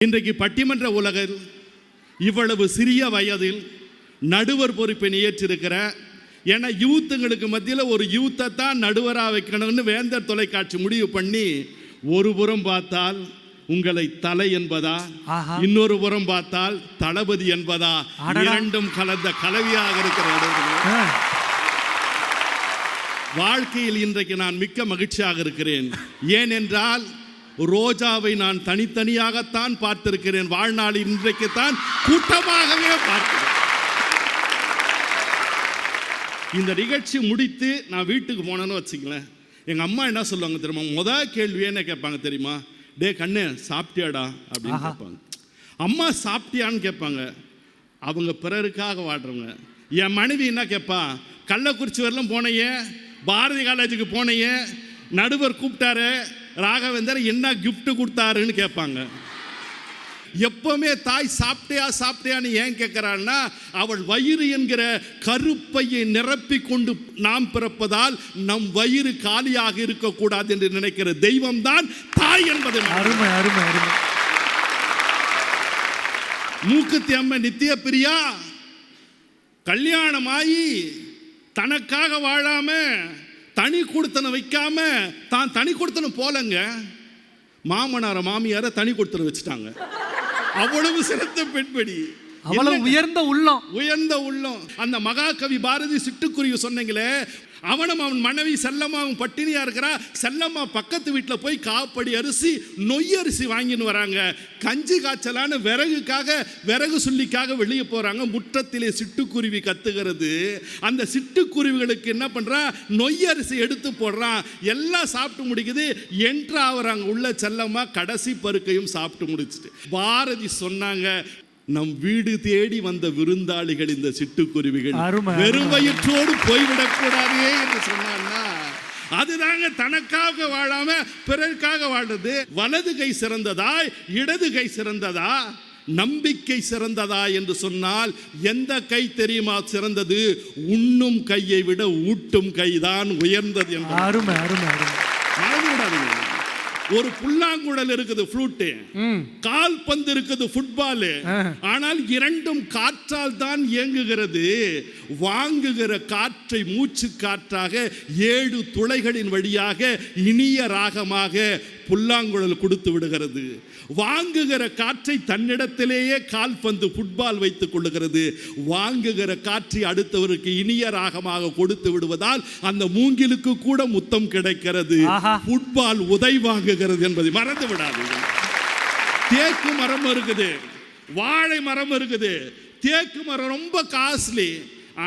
இன்றைக்கு பட்டிமன்ற உலகில் இவ்வளவு சிறிய வயதில் நடுவர் பொறுப்பை ஏற்றிருக்கிற, ஏன்னா யூத்துங்களுக்கு மத்தியில் ஒரு யூத்தை தான் நடுவராக வைக்கணும்னு வேந்தர் தொலைக்காட்சி முடிவு பண்ணி, ஒரு புறம் பார்த்தால் உங்களை தலை என்பதா, இன்னொரு புறம் பார்த்தால் தளபதி என்பதா, இரண்டும் கலந்த கலவையாக இருக்கிற வாழ்க்கையில் இன்றைக்கு நான் மிக்க மகிழ்ச்சியாக இருக்கிறேன். ஏனென்றால் ரோஜாவை நான் தனித்தனியாகத்தான் பார்த்திருக்கிறேன், வாழ்நாளில் இன்றைக்கு தான் கூட்டமாகவே பார்க்கிறேன். இந்த நிகழ்ச்சி முடித்து நான் வீட்டுக்கு போனேன்னு வச்சுக்கலேன், எங்கள் அம்மா என்ன சொல்லுவாங்க தெரியுமா? முதல் கேள்வி என்ன கேட்பாங்க தெரியுமா? டே கண்ணு சாப்பிட்டியாடா அப்படின்னு கேட்பாங்க. அம்மா சாப்பிட்டியான்னு கேட்பாங்க. அவங்க பிறருக்காக வாடுறவங்க. என் மனைவி என்ன கேட்பா? கள்ளக்குறிச்சி வரலாம் போனையே, பாரதி காலேஜுக்கு போனையே, நடுவர் கூப்பிட்டாரு, ராகவேந்தர் என்ன கிஃப்ட் கொடுத்தாருன்னு கேட்பாங்க. எப்பவுமே தாய் சாப்பிட்டியா சாப்பிட்டியான்னு ஏன் கேட்கிறான்னா, அவள் வயிறு என்கிற கருப்பையை நிரப்பி கொண்டு நாம் பிறப்பதால் நம் வயிறு காலியாக இருக்கக்கூடாது என்று நினைக்கிற தெய்வம் தான் தாய் என்பது. அருமை அருமை அருமை. மூக்குத்தி அம்மை நித்திய பிரியா கல்யாணமாயி தனக்காக வாழாம தனி கொடுத்தன வைக்காம தான் தனி கொடுத்தன போலங்க, மாமனார மாமியார தனி கொடுத்தன வச்சுட்டாங்க. அவ்வளவு சிறந்த பெண்படி, அவ்வளவு உயர்ந்த உள்ளம், உயர்ந்த உள்ளம். அந்த மகாகவி பாரதி சிட்டுக்குருவி சொன்னீங்களே, அவனும் அவன் மனைவி செல்லம்மா அவன் பட்டினியா இருக்கிறா. செல்லம்மா பக்கத்து வீட்டில் போய் காப்படி அரிசி நொய் அரிசி வாங்கின்னு வராங்க. கஞ்சி காய்ச்சலான்னு விறகுக்காக விறகு சொல்லிக்காக வெளியே போறாங்க. முற்றத்திலே சிட்டுக்குருவி கத்துகிறது. அந்த சிட்டுக்குருவிகளுக்கு என்ன பண்றா? நொய் அரிசி எடுத்து போடுறான். எல்லாம் சாப்பிட்டு முடிக்குது. என்று அவராங்க உள்ள செல்லம்மா கடைசி பருக்கையும் சாப்பிட்டு முடிச்சுட்டு பாரதி சொன்னாங்க, நம் வீடு தேடி வந்த விருந்தாளிகள் இந்த சிட்டுக்குருவிகள், வெறும் வயிற்றோடு போய்விடக்கூடாதே என்று சொன்னான்னா, அதுதாங்க தனக்காக வாழாம பிறருக்காக வாழ்றது. வலது கை சிறந்ததா இடது கை சிறந்ததா, நம்பிக்கை சிறந்ததா என்று சொன்னால் எந்த கை தெரியுமா சிறந்தது? உண்ணும் கையை விட ஊட்டும் கைதான் உயர்ந்தது என்று. அருமை அருமை அருமை. மறந்து விடாதீங்க. ஒரு புல்லாங்குழல் இருக்குது ஃப்ளூட், கால்பந்து இருக்குது ஃபுட்பால். ஆனால் இரண்டும் காற்றால் தான் இயங்குகிறது. வாங்குகிற காற்றை மூச்சு காற்றாக 7 துளைகளின் வழியாக இனிய ராகமாக புல்லாங்குழல் கொடுத்து விடுகிறது. வாங்குகிற காற்றை தன்னிடத்திலேயே கால்பந்து ஃபுட்பால் வைத்துக் கொள்ளுகிறது. வாங்குகிற காற்றை அடுத்தவருக்கு இனிய ராகமாக கொடுத்து விடுவதால் அந்த மூங்கிலுக்கு கூட முத்தம் கிடைக்கிறது. ஃபுட்பால் உதை வாங்குகிறது என்பதை மறந்து விடாதீர்கள். தேக்கு மரம் இருக்குது, வாழை மரம் இருக்குது. தேக்கு மரம் ரொம்ப காஸ்ட்லி.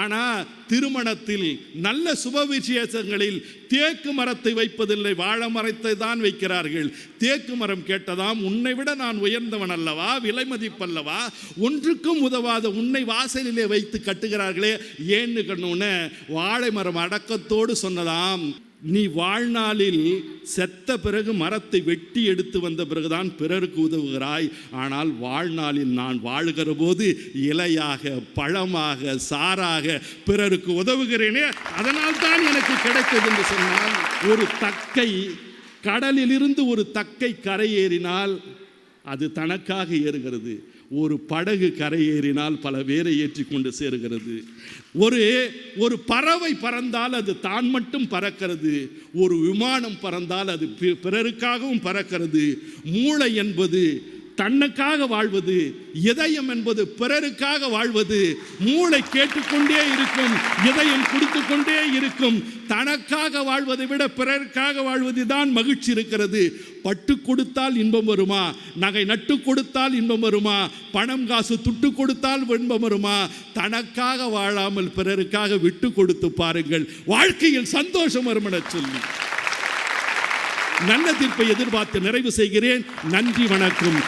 ஆனால் திருமணத்தில் நல்ல சுப விசேஷங்களில் தேக்கு மரத்தை வைப்பதில்லை, வாழை மரத்தை தான் வைக்கிறார்கள். தேக்கு மரம் கேட்டதாம், உன்னை விட நான் உயர்ந்தவன் அல்லவா, விலை மதிப்பல்லவா, ஒன்றுக்கும் உதவாத உன்னை வாசலிலே வைத்து கட்டுகிறார்களே ஏன்னு கண்ணுன்னு வாழை மரம் அடக்கத்தோடு சொன்னதாம், நீ வாழ்நாளில் செத்த பிறகு மரத்தை வெட்டி எடுத்து வந்த பிறகுதான் பிறருக்கு உதவுகிறாய். ஆனால் வாழ்நாளில் நான் வாழ்கிற போது இலையாக பழமாக சாராக பிறருக்கு உதவுகிறேனே, அதனால் தான் எனக்கு கிடைத்தது என்று சொன்னால், ஒரு தக்கை கடலிலிருந்து ஒரு தக்கை கரையேறினால் அது தனக்காக ஏறுகிறது. ஒரு படகு கரையேறினால் பல பேரை ஏற்றி கொண்டு சேருகிறது. ஒரு பறவை பறந்தால் அது தான் மட்டும் பறக்கிறது. ஒரு விமானம் பறந்தால் அது பிறருக்காகவும் பறக்கிறது. மூளை என்பது தன்னுக்காக வாழ்வது, இதயம் என்பது பிறருக்காக வாழ்வது. மூளை கேட்டுக்கொண்டே இருக்கும், இதயம் கொடுத்து கொண்டே இருக்கும். தனக்காக வாழ்வதை விட பிறருக்காக வாழ்வது தான் மகிழ்ச்சி இருக்கிறது. பட்டு கொடுத்தால் இன்பம் வருமா? நகை நட்டு கொடுத்தால் இன்பம் வருமா? பணம் காசு துட்டு கொடுத்தால் இன்பம் வருமா? தனக்காக வாழாமல் பிறருக்காக விட்டு கொடுத்து பாருங்கள், வாழ்க்கையில் சந்தோஷம் வரும் என சொல்லி நல்ல தீர்ப்பை எதிர்பார்த்து நிறைவு செய்கிறேன். நன்றி, வணக்கம்.